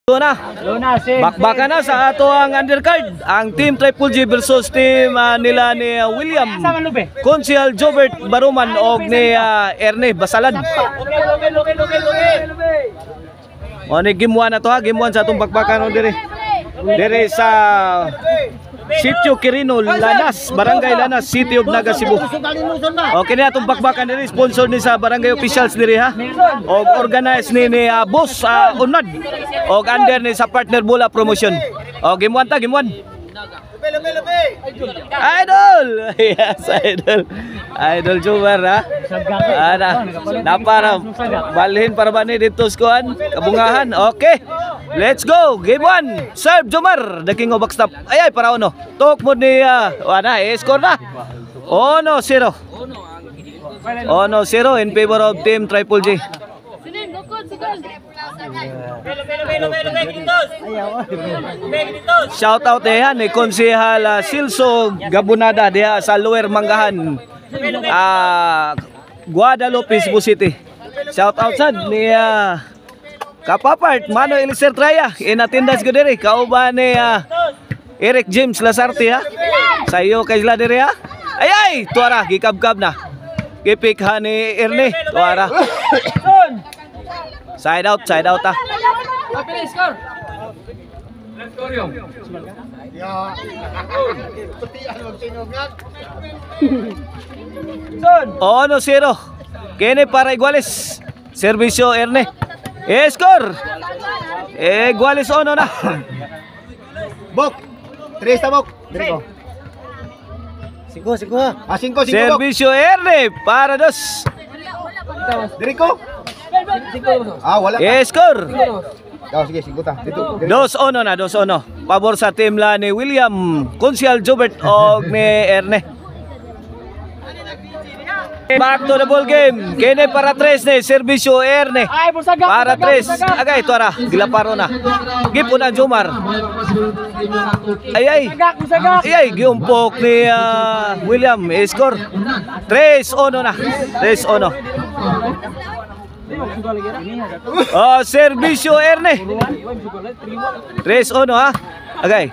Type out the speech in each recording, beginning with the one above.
Na. Bakbakan na sa ato ang undercard. Ang Team Triple G versus team nila ni William Consial Jobert Baruman o ni Erne Basalan. O ni game 1 na to ha. Game 1 sa atong bakbakan o dire. Dire sa Sitio Quirino, Lanas, Barangay Lanas, City of Naga, Cebu. Okay na itong bakbakan nila, sponsor ni sa barangay officials nila ha. O organize ni Boss Unad. O under ni sa partner Bola Promotion. O game 1 ta, game 1. Idol! Yes, Idol. Idol Jumar ha. Na para balhin para ba ni dito skuan kabungahan. Okay. Let's go. Game 1. Serve Jumar. The king of backstop. Ay para ono. Tok mo ni wala score na. 1-0. 1-0 in favor of team Triple G. Shout out yan ni Konsehal Silso Gabunada diha sa Lower Manggahan, Guadalupe, Cebu City. Shout out sad ni Kapapart Mano Eliser Traya in attendance ko diri kauban ni Eric James Lasarte ha. Sayo kay sila diri ha. Ay tuara gikabkab na. Gipikha ni Erne tuara. Side out ha. Ono 0. Kene para iguales. Servisyo Erne. Score. Iguales ono na. Bok. 3 ta bok. Dito. 5 ha. 5 Servisyo Erne para 2. Dito. Wala. Score. Sige, 5 ta. Dito. 2-1 na, 2-1. Pabor sa team la ni William Consial Jobert o ni Erne. Back to the ball game. Kene para 3 ni Servisyo Erne. Para 3. Agay tuara, gilaparo na. Gipo na Jomar. Ay. Giumpok ni William. Score. 3-1 na. 3-1. Servisyo Erne. 3-1 ha. Agay.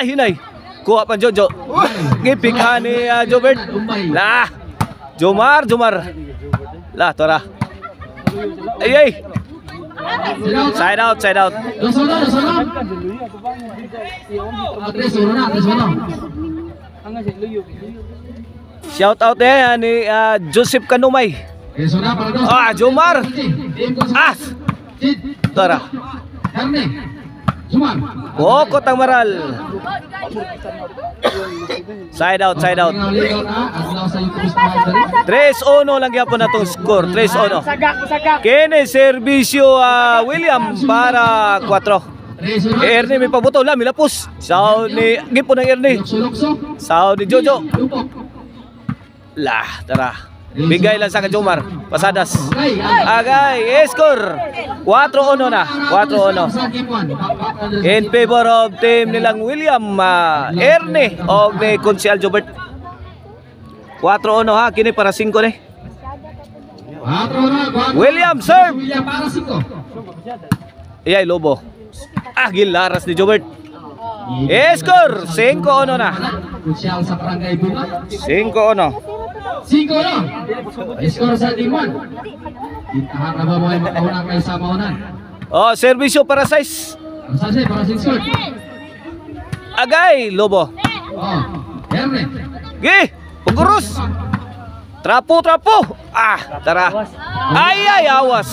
Hinay. Kuha pa Jojo. Gipikha ni Jobert. Jomar. La, tora. Ay. Side out. Shout out ni Joseph Kanumay. Jomar. Tora. Kotang Maral. Side out. 3-1 lang yapon na itong score. 3-1. Kene Servisyo William para 4. Erne may pabuto lang, milapos. Sao ni Gipo ng Erne. Sao ni Jojo. Tara. Bigay lang sa Jomar. Pasadas. Agay. Score. 4-1 na. 4-1. In favor of team nilang William Erne o ni Consial Jobert. 4-1 ha. Kini para 5 ni. William serve. Iyay Lobo. Gilaras ni Jobert. Score. 5-1 na. 5-1. 5-1. Skor sa Timuan. Itahan na ba mo ay makaunang kayo sa maunan? Servisyo para 6. Para 6 skor. Agay, Lobo. Erne. Pagurus. Trapo. Tara. Ay, awas.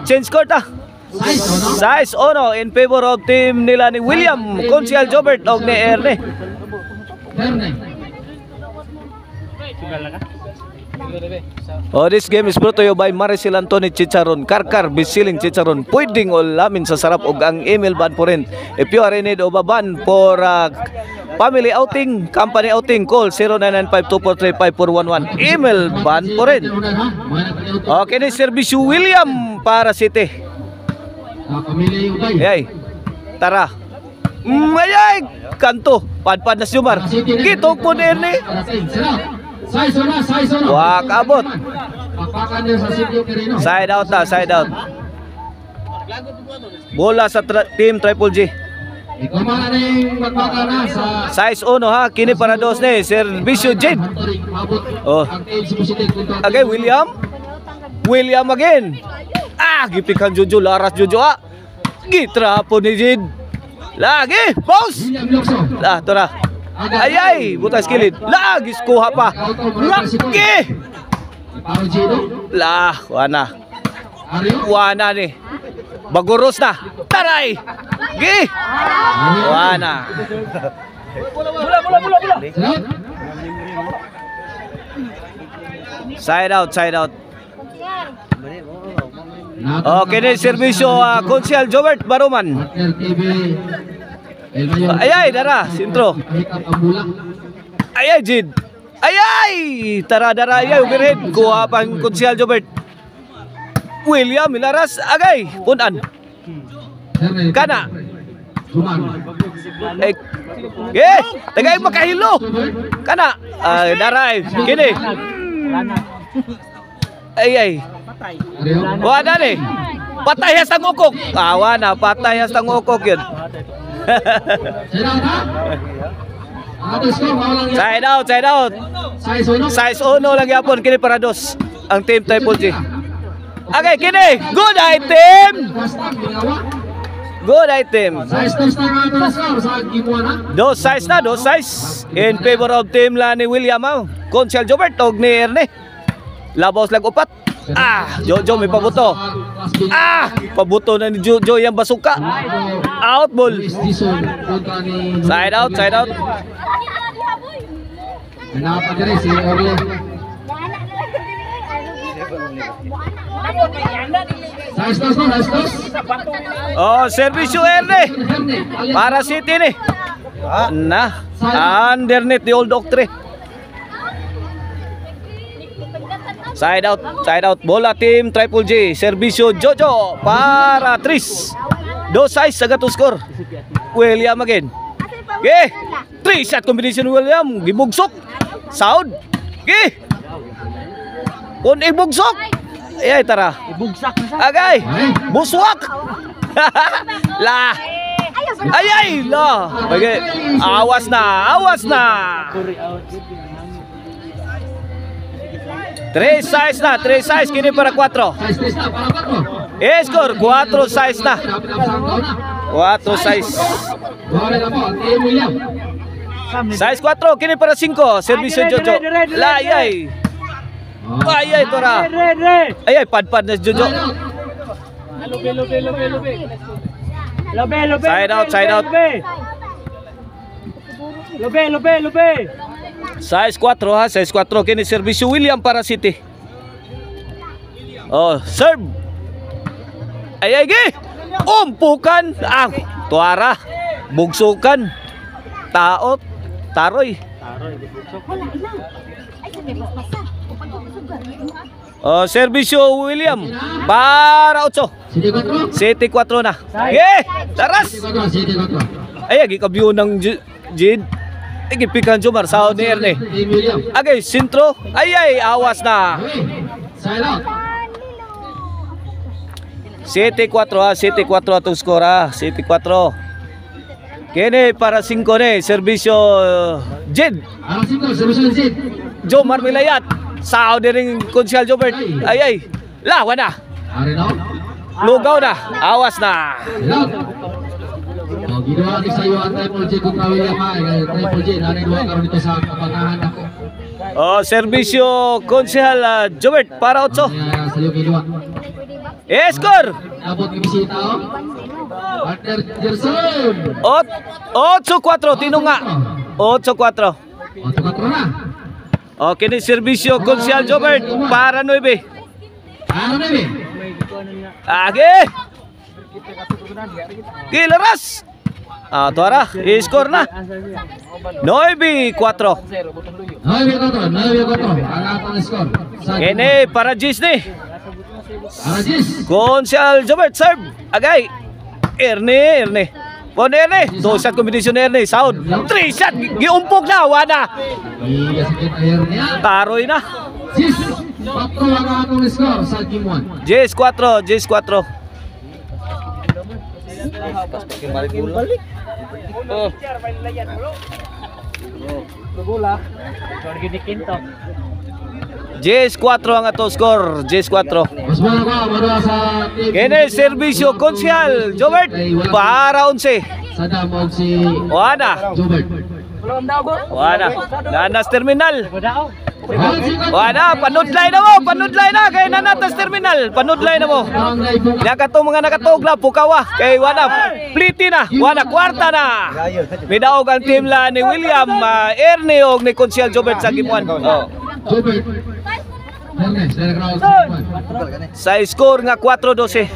Change court ah. 6-1 in favor of team nila ni William Consial Jobert o ni Erne. This game is brought to you by Maricel Antoni Chicharon, Karkar Bisiling Chicharon. Pwedeng ulamin sa sarap og ang email ban po rin. If you are in need of a ban for family outing, company outing, call 0995-243-5411. Email ban po rin. Okay, ni Servisyo William para City. Tara. Kanto. Padpad na si Jomar. Kitog po ni Erne. Wah, kabut. Side out. Bola sa team Triple G. Ikaw man na yung magpapana sa Size 1 ha, kini para dos ni Servisyo Jade. Oh. Okay, William again. Gipikan Jojo, laras Jojo Gitrapo ni Jade. Lagi, boss. Lah, tora. Ay, butas kilid. Lagi kuha pa. Lagi. Lah, wana ni. Baguros na. Taray. Gi. Wana. Side out. Okay, ni serbisyo Konsyal Jobert Baruman. Ayay, dara, sintro. Ayay, Jid. Ayay, tara, ayay, overhead. Kuha pang Konsyal Jobert. William Milaras, agay, punan. Kana. Tagay makahilo. Kana, daray, kini. Ayay. Wala ni. Patayas ang ukok. Wala, patayas ang ukok yun. Side out. Size 1 lang yapon kini para dos ang team Triple G. Okay, kini. Good item. Dos size in favor of team la ni William Konsyal Jobert og ni Erne. Labaw lag upat. Jojo may pabuto. Pabuto na ni Jojo yung basuka. Out ball. Side out. Servisyo Erne. Para City ni. Underneath the old doctrine. Side out. Bola team Triple G. Servisyo Jojo para Tris. 2-6 agad to score. William again. Okay. 3-shot combination William. Gibugsok. Sound. Okay. Kung ibugsok. Ayay, tara. Agay. Buswak. Ayay. Okay. Awas na. 3-6 na. Kini para 4. Score 4-6 na. 4-6. Size 4 kini para 5. Servisyo Jojo. Ayay. Ayay, tora. Ayay, pad na Jojo. Side out. Lobe. Size 4 size 4 kini servisyo William para City. Serve. Ayay gi. Umpukan. Tuara. Bugsukan. Taot. Taroy. Servisyo William para 8. City 4 na. Taras. Ayay gi kabyo ng Jid. Igipikan Jomar sa ni Erne. Agay, sintro. Ayay, awas na. City 4 atong skora. City 4. Kini para 5 ni. Servisyo Jid. Jomar Milayat. Sao ni ring Konsyal Jobert. Ayay. Lawa na. Lugaw na. Awas na. Ginawa ni sayo ang Triple G kung William Triple G na rin karon dito sa kapatahan ako. Servisyo Konsyal Jobert para 8. Sayo ginawa. Score. Abot ni bisita Partner Gerson. 8-4 tinunga. 8-4. 8-4 na. Okay ni servisyo Konsyal Jobert para 9. Para 9. Age. Kilaras. Tuara, score na. 9-4. 9-4. Ang atong score. Kini para Gis ni. Para Gis. Konsyal Jobert serve. Agay. Erne. Pon Erne. 2-shot combination Erne. Sound. 3-shot. Giumpog na. Wana. Taroy na. Gis. 4 ang atong score sa game 1. Gis 4. Jess 4 ang ato score. Jess 4. Mas mga ko, mara sa team. Kene serbisyo konsyal Jobert para 11. Sa damog si Oana. Jobert. Oana. Lanas terminal. Oana, panudlay na mo, panudlay na kay nanatas terminal. Panudlay na mo. Barangay Bunga. Nakato mga nakatugla pukawa kay Wana pliti na. Wana kwarta na. Midaog ang team la ni William Ernie og ni konsyal Jobert sa gimuan. Oh. Jobert. Ernest, dari crowd. Sa score nga 4-12.